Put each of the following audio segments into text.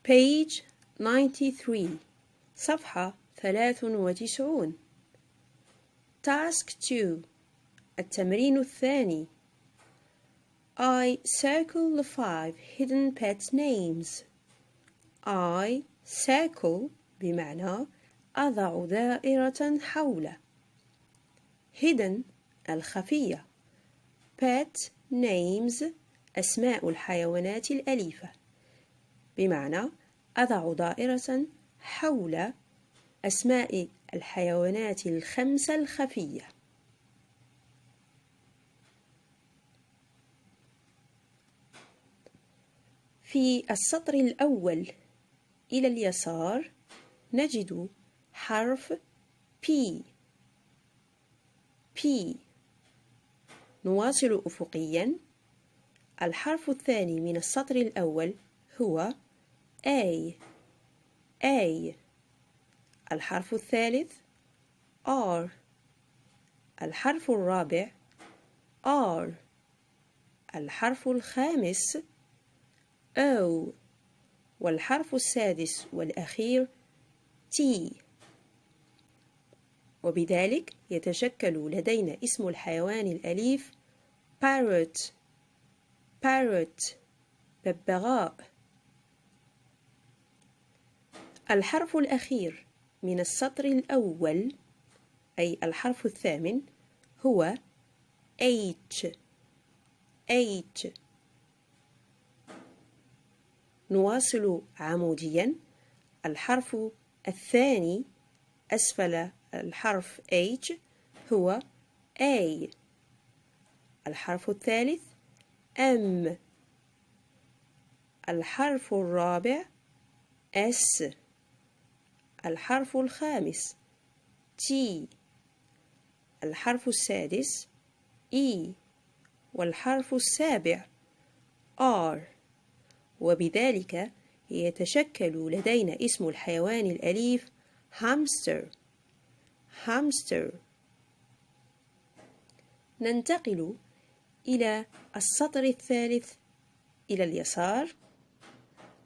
page 93 صفحة 93 task 2 التمرين الثاني I circle the 5 hidden pet names. I circle بمعنى أضع دائرة حول hidden الخفية pet names أسماء الحيوانات الأليفة بمعنى أضع دائرة حول أسماء الحيوانات الخمسة الخفية. في السطر الأول إلى اليسار نجد حرف P. نواصل أفقياً. الحرف الثاني من السطر الأول هو A. الحرف الثالث R. الحرف الرابع R. الحرف الخامس O. والحرف السادس والأخير T. وبذلك يتشكل لدينا اسم الحيوان الأليف parrot ببغاء. الحرف الأخير من السطر الأول أي الحرف الثامن هو H. نواصل عمودياً. الحرف الثاني أسفل الحرف H هو A. الحرف الثالث M. الحرف الرابع S. الحرف الخامس T. الحرف السادس E. والحرف السابع R. وبذلك يتشكل لدينا اسم الحيوان الأليف hamster. ننتقل إلى السطر الثالث إلى اليسار.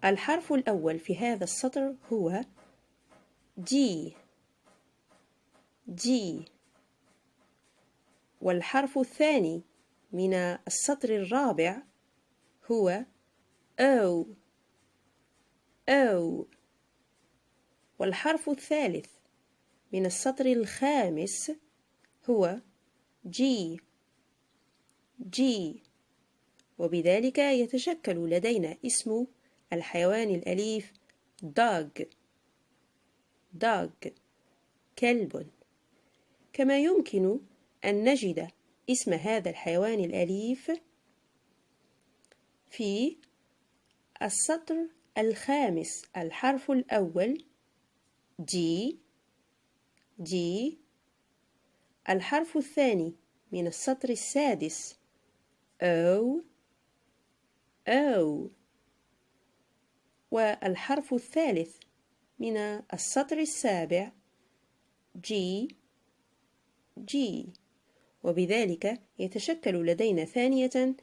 الحرف الأول في هذا السطر هو D. والحرف الثاني من السطر الرابع هو O. والحرف الثالث من السطر الخامس هو G. وبذلك يتشكل لدينا اسم الحيوان الأليف dog كلب. كما يمكن أن نجد اسم هذا الحيوان الأليف في السطر الخامس الحرف الأول D. الحرف الثاني من السطر السادس O. والحرف الثالث من السطر السابع G. وبذلك يتشكل لدينا ثانية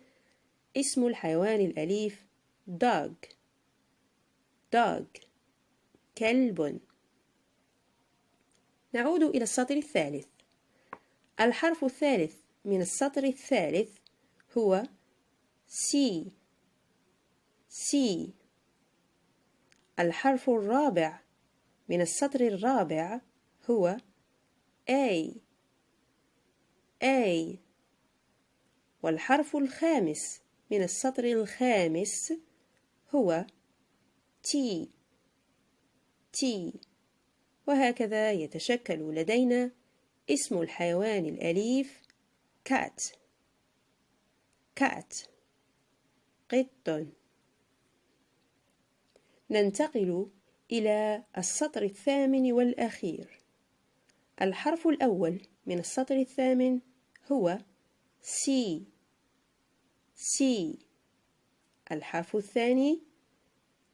اسم الحيوان الأليف dog كلب. نعود إلى السطر الثالث. الحرف الثالث من السطر الثالث هو C. الحرف الرابع من السطر الرابع هو A. والحرف الخامس من السطر الخامس هو T. وهكذا يتشكل لدينا اسم الحيوان الأليف cat قط. ننتقل إلى السطر الثامن والأخير. الحرف الأول من السطر الثامن هو C. الحرف الثاني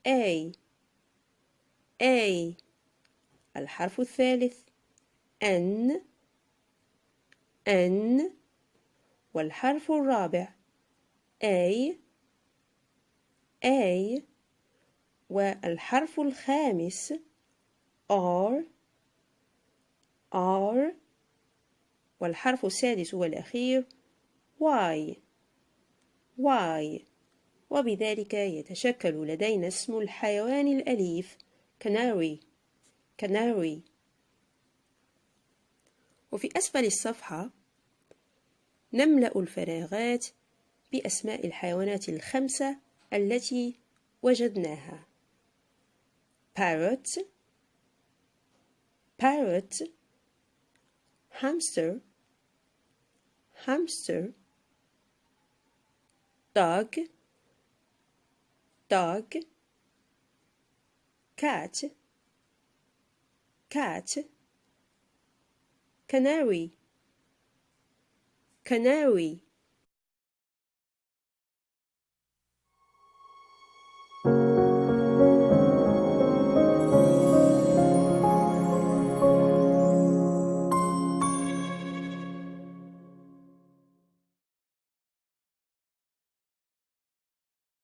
A. الحرف الثالث N. والحرف الرابع A. والحرف الخامس R. والحرف السادس والأخير Y. وبذلك يتشكل لدينا اسم الحيوان الأليف canary. وفي أسفل الصفحة نملأ الفراغات بأسماء الحيوانات الخمسة التي وجدناها: parrot, hamster, dog, cat, canary.